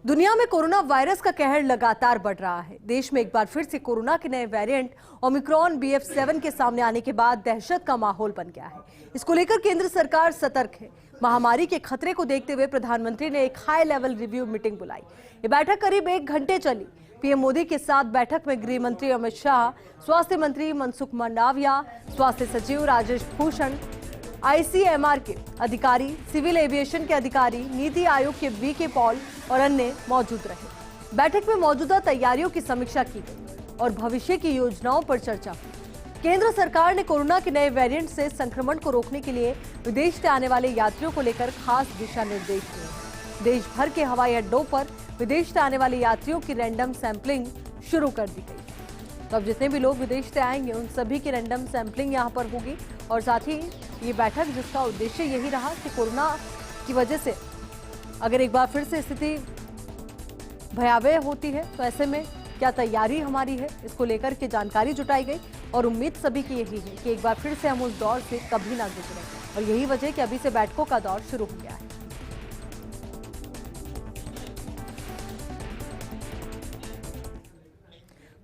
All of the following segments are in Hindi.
दुनिया में कोरोना वायरस का कहर लगातार बढ़ रहा है। देश में एक बार फिर से कोरोना के नए वेरिएंट ओमिक्रॉन BF.7 के सामने आने के बाद दहशत का माहौल बन गया है। इसको लेकर केंद्र सरकार सतर्क है। महामारी के खतरे को देखते हुए प्रधानमंत्री ने एक हाई लेवल रिव्यू मीटिंग बुलाई। ये बैठक करीब 1 घंटे चली। पीएम मोदी के साथ बैठक में गृह मंत्री अमित शाह, स्वास्थ्य मंत्री मनसुख मंडाविया, स्वास्थ्य सचिव राजेश भूषण, ICMR के अधिकारी, सिविल एविएशन के अधिकारी, नीति आयोग के VK पॉल और अन्य मौजूद रहे। बैठक में मौजूदा तैयारियों की समीक्षा की गई और भविष्य की योजनाओं पर चर्चा हुई। केंद्र सरकार ने कोरोना के नए वेरिएंट से संक्रमण को रोकने के लिए विदेश से आने वाले यात्रियों को लेकर खास दिशा निर्देश दिए। देश भर के हवाई अड्डों पर विदेश से आने वाले यात्रियों की रैंडम सैंपलिंग शुरू कर दी गई। तो अब जितने भी लोग विदेश से आएंगे उन सभी की रैंडम सैंपलिंग यहां पर होगी। और साथ ही ये बैठक जिसका उद्देश्य यही रहा कि कोरोना की वजह से अगर एक बार फिर से स्थिति भयावह होती है तो ऐसे में क्या तैयारी हमारी है, इसको लेकर के जानकारी जुटाई गई। और उम्मीद सभी की यही है कि एक बार फिर से हम उस दौर से कभी ना गुजरें। और यही वजह कि अभी से बैठकों का दौर शुरू हो गया है।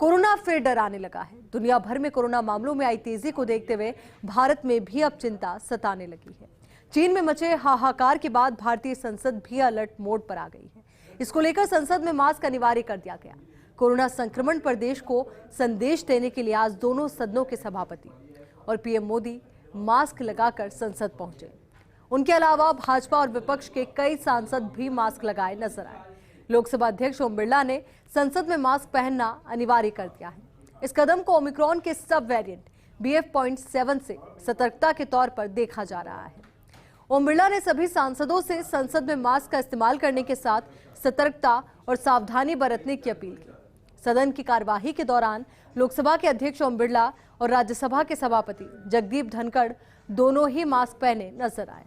कोरोना फिर डराने लगा है। दुनिया भर में कोरोना मामलों में आई तेजी को देखते हुए भारत में भी अब चिंता सताने लगी है। चीन में मचे हाहाकार के बाद भारतीय संसद भी अलर्ट मोड पर आ गई है। इसको लेकर संसद में मास्क अनिवार्य कर दिया गया। कोरोना संक्रमण पर देश को संदेश देने के लिए आज दोनों सदनों के सभापति और पीएम मोदी मास्क लगाकर संसद पहुंचे। उनके अलावा भाजपा और विपक्ष के कई सांसद भी मास्क लगाए नजर आए। लोकसभा अध्यक्ष ओम बिरला ने संसद में मास्क पहनना अनिवार्य कर दिया है। इस कदम को ओमिक्रॉन के सब वेरिएंट BF.7 से सतर्कता के तौर पर देखा जा रहा है। ओम बिरला ने सभी सांसदों से संसद में मास्क का इस्तेमाल करने के साथ सतर्कता और सावधानी बरतने की अपील की। सदन की कार्यवाही के दौरान लोकसभा के अध्यक्ष ओम बिरला और राज्यसभा के सभापति जगदीप धनखड़ दोनों ही मास्क पहने नजर आए।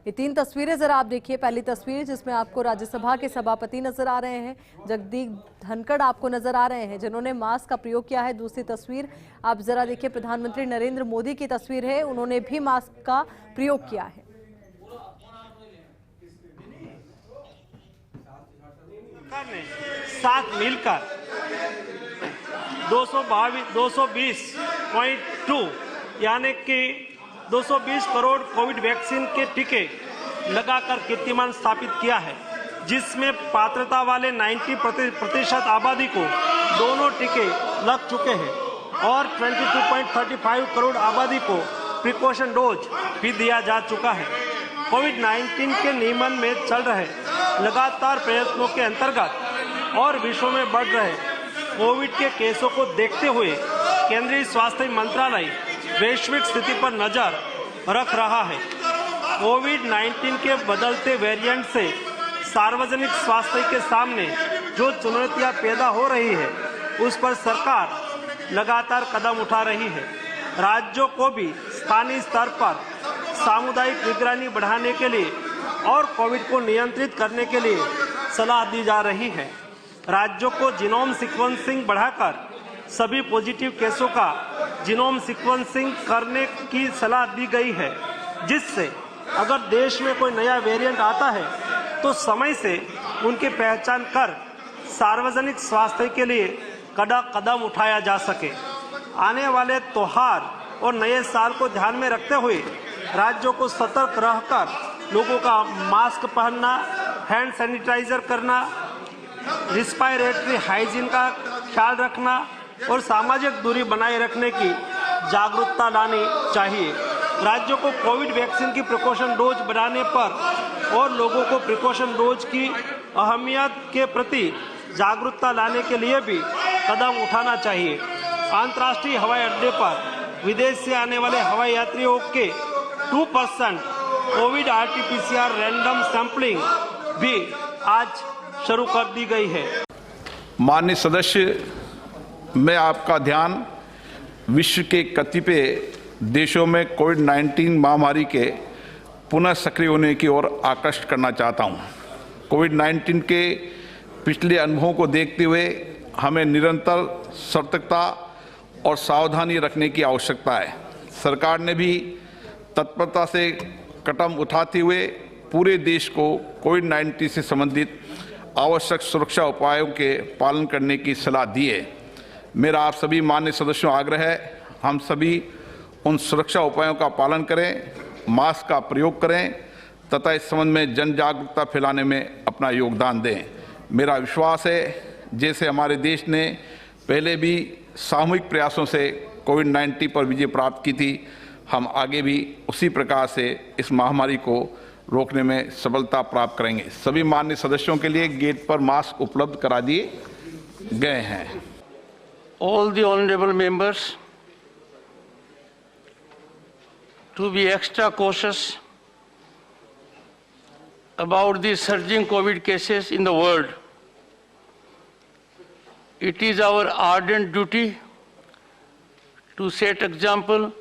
ये 3 तस्वीरें जरा आप देखिए। पहली तस्वीर जिसमें आपको राज्यसभा के सभापति नजर आ रहे हैं, जगदीप धनखड़ आपको नजर आ रहे हैं जिन्होंने मास्क का प्रयोग किया है। दूसरी तस्वीर आप जरा देखिए, प्रधानमंत्री नरेंद्र मोदी की तस्वीर है, उन्होंने भी मास्क का प्रयोग किया है। साथ मिलकर 220.2 यानी कि 220 करोड़ कोविड वैक्सीन के टीके लगाकर कीर्तिमान स्थापित किया है, जिसमें पात्रता वाले 90% आबादी को दोनों टीके लग चुके हैं और 22.35 करोड़ आबादी को प्रिकॉशन डोज भी दिया जा चुका है। कोविड-19 के नियमन में चल रहे लगातार प्रयत्नों के अंतर्गत और विश्व में बढ़ रहे कोविड के केसों को देखते हुए केंद्रीय स्वास्थ्य मंत्रालय वैश्विक स्थिति पर नजर रख रहा है। कोविड-19 के बदलते वेरिएंट से सार्वजनिक स्वास्थ्य के सामने जो चुनौतियां पैदा हो रही है, उस पर सरकार लगातार कदम उठा रही है। राज्यों को भी स्थानीय स्तर पर सामुदायिक निगरानी बढ़ाने के लिए और कोविड को नियंत्रित करने के लिए सलाह दी जा रही है। राज्यों को जीनोम सीक्वेंसिंग बढ़ाकर सभी पॉजिटिव केसों का जीनोम सीक्वेंसिंग करने की सलाह दी गई है, जिससे अगर देश में कोई नया वेरिएंट आता है तो समय से उनकी पहचान कर सार्वजनिक स्वास्थ्य के लिए कड़ा कदम उठाया जा सके। आने वाले त्योहार और नए साल को ध्यान में रखते हुए राज्यों को सतर्क रहकर लोगों का मास्क पहनना, हैंड सैनिटाइजर करना, रिस्पायरेटरी हाइजीन का ख्याल रखना और सामाजिक दूरी बनाए रखने की जागरूकता लानी चाहिए। राज्यों को कोविड वैक्सीन की प्रिकॉशन डोज बढ़ाने पर और लोगों को प्रिकॉशन डोज की अहमियत के प्रति जागरूकता लाने के लिए भी कदम उठाना चाहिए। अंतर्राष्ट्रीय हवाई अड्डे पर विदेश से आने वाले हवाई यात्रियों के 2% कोविड RT-PCR रैंडम सैंपलिंग भी आज शुरू कर दी गई है। माननीय सदस्य, मैं आपका ध्यान विश्व के कतिपय देशों में कोविड-19 महामारी के पुनः सक्रिय होने की ओर आकर्षित करना चाहता हूं। कोविड-19 के पिछले अनुभवों को देखते हुए हमें निरंतर सतर्कता और सावधानी रखने की आवश्यकता है। सरकार ने भी तत्परता से कदम उठाते हुए पूरे देश को कोविड-19 से संबंधित आवश्यक सुरक्षा उपायों के पालन करने की सलाह दी है। मेरा आप सभी माननीय सदस्यों आग्रह है, हम सभी उन सुरक्षा उपायों का पालन करें, मास्क का प्रयोग करें तथा इस संबंध में जन जागरूकता फैलाने में अपना योगदान दें। मेरा विश्वास है, जैसे हमारे देश ने पहले भी सामूहिक प्रयासों से कोविड-19 पर विजय प्राप्त की थी, हम आगे भी उसी प्रकार से इस महामारी को रोकने में सफलता प्राप्त करेंगे। सभी माननीय सदस्यों के लिए गेट पर मास्क उपलब्ध करा दिए गए हैं। All the honorable members to be extra cautious about the surging COVID cases in the world. It is our ardent duty to set example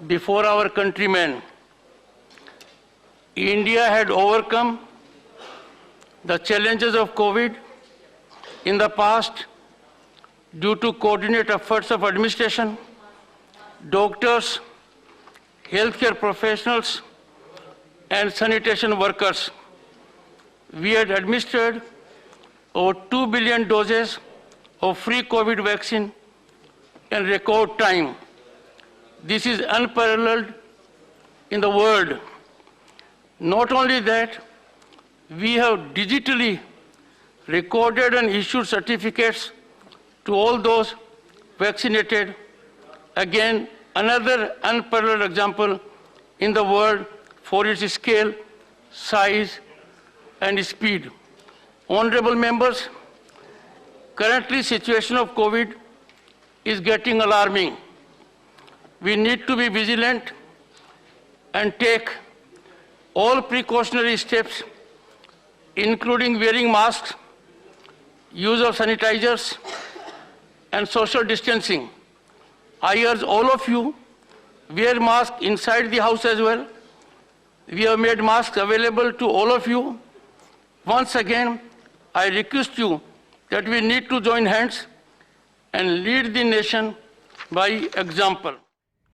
before our countrymen. India had overcome the challenges of COVID in the past due to coordinated efforts of administration, doctors, healthcare professionals, and sanitation workers. We had administered over 2 billion doses of free COVID vaccine in record time. This is unparalleled in the world. Not only that, we have digitally recorded and issued certificates to all those vaccinated. Again, another unparalleled example in the world for its scale, size, and speed. Honorable members, currently situation of COVID is getting alarming. We need to be vigilant and take all precautionary steps, including wearing masks, use of sanitizers, and social distancing. I urge all of you, wear masks inside the house as well. We have made masks available to all of you. Once again, I request you that we need to join hands and lead the nation by example.